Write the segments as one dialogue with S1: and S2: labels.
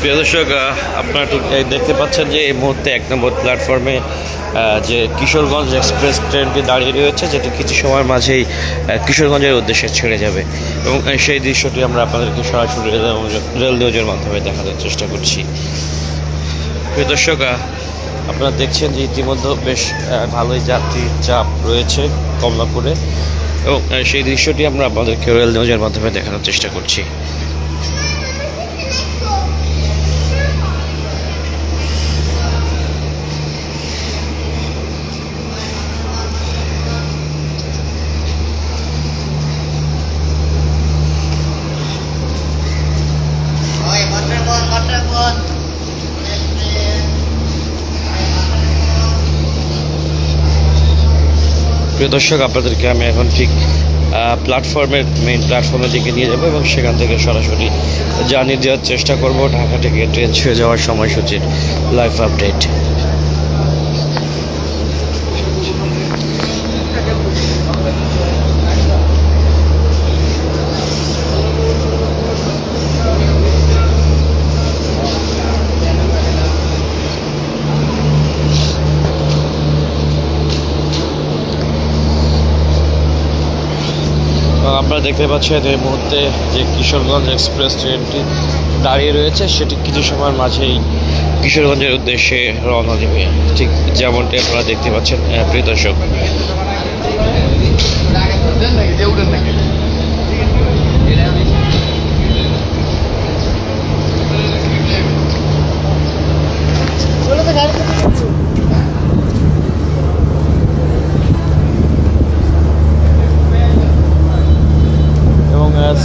S1: প্রিয় দর্শক, আপনারা ঠিক দেখতে পাচ্ছেন যে এই মুহূর্তে ১ নম্বর প্ল্যাটফর্মে যে কিশোরগঞ্জ এক্সপ্রেস ট্রেনটি দাঁড়িয়ে রয়েছে, যেটি কিছু সময়ের মাঝেই কিশোরগঞ্জের উদ্দেশ্যে ছেড়ে যাবে এবং সেই দৃশ্যটি আমরা আপনাদেরকে সরাসরি রেল নিউজের মাধ্যমে দেখানোর চেষ্টা করছি। প্রিয় দর্শক, আপনারা দেখছেন যে ইতিমধ্যে বেশ ভালোই যাত্রীর চাপ রয়েছে কমলাপুরে এবং সেই দৃশ্যটি আমরা আপনাদেরকে রেল নিউজের মাধ্যমে দেখানোর চেষ্টা করছি। প্রিয় দর্শক, আপনাদেরকে আমি এখন ঠিক মেইন প্ল্যাটফর্মের দিকে নিয়ে যাবো এবং সেখান থেকে সরাসরি জানিয়ে দেওয়ার চেষ্টা করব ঢাকা থেকে ট্রেন ছেড়ে যাওয়ার সময়সূচির লাইভ আপডেট। আপনারা দেখতে পাচ্ছেন এই মুহূর্তে যে কিশোরগঞ্জ এক্সপ্রেস ট্রেনটি দাঁড়িয়ে রয়েছে, সেটি কিছু সময়ের মাঝেই কিশোরগঞ্জের উদ্দেশ্যে রওনা দেবে, ঠিক যেমনটি আপনারা দেখতে পাচ্ছেন। প্রিয় দর্শক,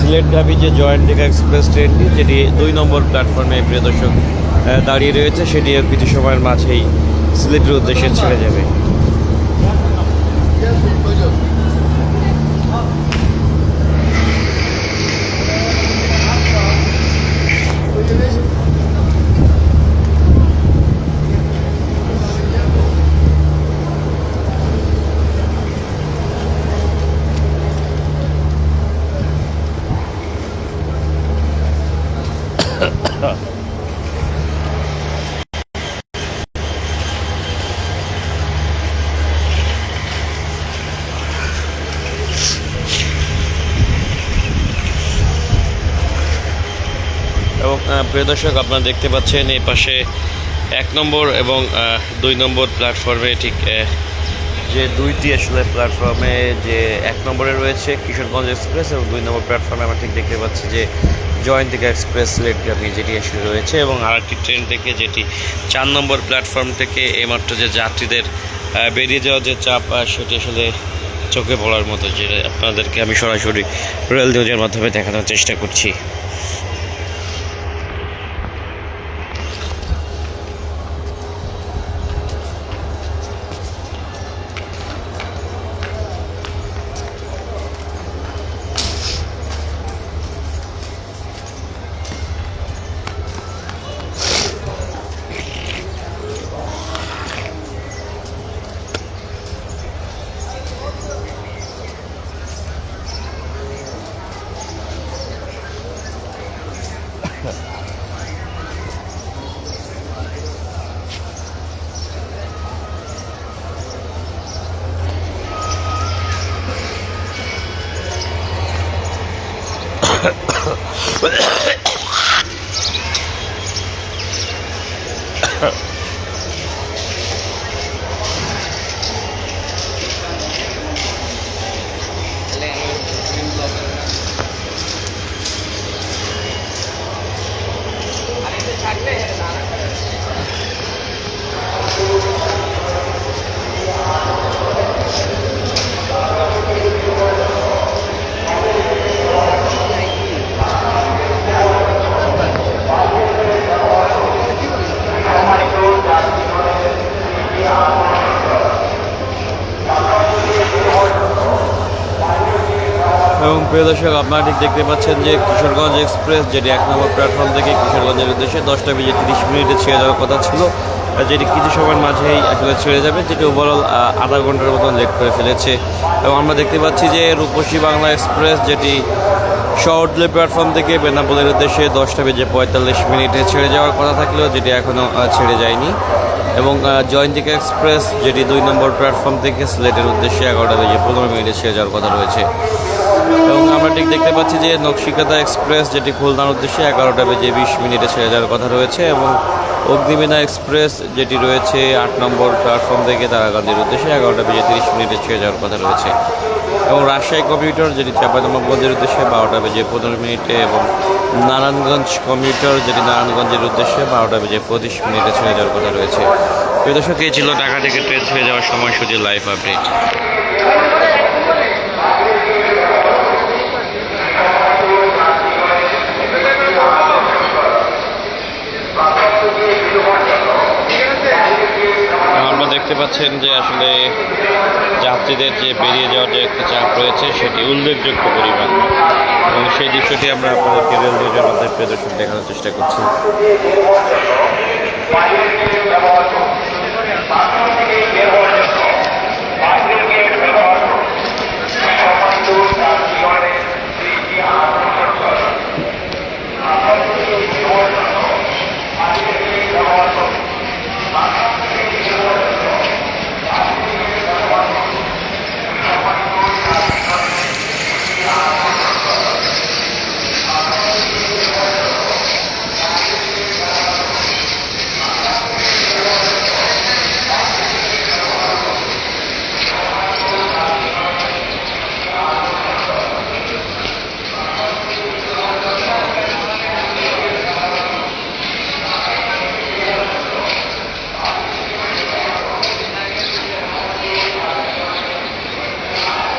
S1: সিলেটগামী যে জয়ন্তিকা এক্সপ্রেস ট্রেনটি, যেটি ২ নম্বর প্ল্যাটফর্মে প্রিয় দর্শক দাঁড়িয়ে রয়েছে, সেটিও কিছু সময়ের মাঝেই সিলেটের উদ্দেশ্যে ছেড়ে যাবে। এবং প্রিয় দর্শক, আপনারা দেখতে পাচ্ছেন এই পাশে ১ নম্বর এবং ২ নম্বর প্ল্যাটফর্মে ঠিক যে দুইটি আসলে প্ল্যাটফর্মে, যে ১ নম্বরে রয়েছে কিশোরগঞ্জ এক্সপ্রেস এবং ২ নম্বর প্ল্যাটফর্মে আমরা ঠিক দেখতে পাচ্ছি যে জয়ন্তিকা এক্সপ্রেস সিলেটগামী যেটি আসলে রয়েছে, এবং আরেকটি ট্রেন থেকে যেটি ৪ নম্বর প্ল্যাটফর্ম থেকে এইমাত্র যে যাত্রীদের বেরিয়ে যাওয়ার যে চাপ, সেটি আসলে চোখে পড়ার মতো, যে আপনাদেরকে আমি সরাসরি রেল নিউজের মাধ্যমে দেখানোর চেষ্টা করছি। এবং প্রিয় দর্শক, আপনারা ঠিক দেখতে পাচ্ছেন যে কিশোরগঞ্জ এক্সপ্রেস যেটি ১ নম্বর প্ল্যাটফর্ম থেকে কিশোরগঞ্জের উদ্দেশ্যে 10:30 ছেড়ে যাওয়ার কথা ছিল, যেটি কিছু সময়ের মাঝেই আসলে ছেড়ে যাবে, যেটি ওভারঅল আধা ঘন্টার মতন লেট করে ফেলেছে। এবং আমরা দেখতে পাচ্ছি যে রূপসী বাংলা এক্সপ্রেস যেটি শহরতলি প্ল্যাটফর্ম থেকে বেনাপোলের উদ্দেশ্যে 10:45 ছেড়ে যাওয়ার কথা থাকলেও যেটি এখনও ছেড়ে যায়নি, এবং জয়ন্তিকা এক্সপ্রেস যেটি 2 নম্বর প্ল্যাটফর্ম থেকে সিলেটের উদ্দেশ্যে 11:15 ছেড়ে যাওয়ার কথা রয়েছে। এবং আমরা ঠিক দেখতে পাচ্ছি যে নকশিকাতা এক্সপ্রেস যেটি খুলনার উদ্দেশ্যে 11:20 ছেড়ে যাওয়ার কথা রয়েছে, এবং অগ্নিবীণা এক্সপ্রেস যেটি রয়েছে 8 নম্বর প্ল্যাটফর্ম থেকে তারাকান্দির উদ্দেশ্যে 11:30 ছেড়ে যাওয়ার কথা রয়েছে। এবং রাজশাহী কমিউটার যেটি চাঁপাইনবাবগঞ্জের উদ্দেশ্যে 12:15 এবং নারায়ণগঞ্জ কমিউটার যেটি নারায়ণগঞ্জের উদ্দেশ্যে 12:25 ছেড়ে যাওয়ার কথা রয়েছে। প্রিয় দর্শক, এই ছিল ঢাকা থেকে ট্রেন ছেড়ে যাওয়ার সময়সূচির লাইভ আপডেট। আমরা দেখতে পাচ্ছেন যে আসলে যাত্রীদের যে বেরিয়ে যাওয়ার যে একটা চাপ রয়েছে সেটি উল্লেখযোগ্য পরিমাণ, এবং সেই দৃশ্যটি আমরা আপনাদেরকে রেল নিউজের মধ্যে প্রদর্শন দেখানোর চেষ্টা করছি।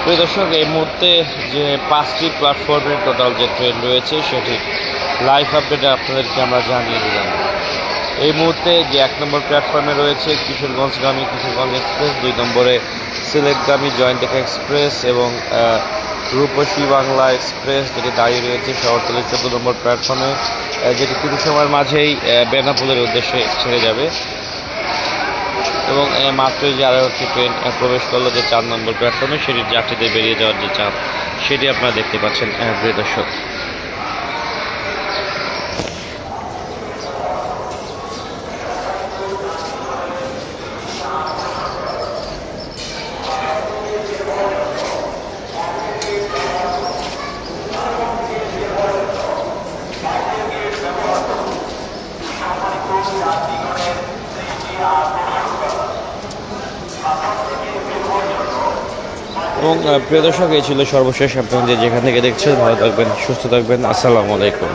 S1: প্রিয় দর্শক, এই মুহূর্তে যে 5টি প্ল্যাটফর্মের টোটাল যে ট্রেন রয়েছে সেটি লাইভ আপডেটে আপনাদেরকে আমরা জানিয়ে দিলাম। এই মুহূর্তে যে 1 নম্বর প্ল্যাটফর্মে রয়েছে কিশোরগঞ্জগামী কিশোরগঞ্জ এক্সপ্রেস, 2 নম্বরে সিলেটগামী জয়ন্তিকা এক্সপ্রেস এবং রূপসী বাংলা এক্সপ্রেস যেটি দাঁড়িয়ে রয়েছে শহরতলির 14 নম্বর প্ল্যাটফর্মে, যেটি কিছু সময়ের মাঝেই বেনাপোলের উদ্দেশ্যে ছেড়ে যাবে। এবং মাত্রই যে আরও একটি ট্রেন প্রবেশ করলো যে 4 নম্বর প্ল্যাটফর্মে, সেটির যাত্রীদের বেরিয়ে যাওয়ার যে চাপ সেটি আপনারা দেখতে পাচ্ছেন প্রিয় দর্শক। এবং প্রিয় দর্শক, এই ছিল সর্বশেষ। আপনাদের যেখান থেকে দেখছেন ভালো থাকবেন, সুস্থ থাকবেন। আসসালামু আলাইকুম।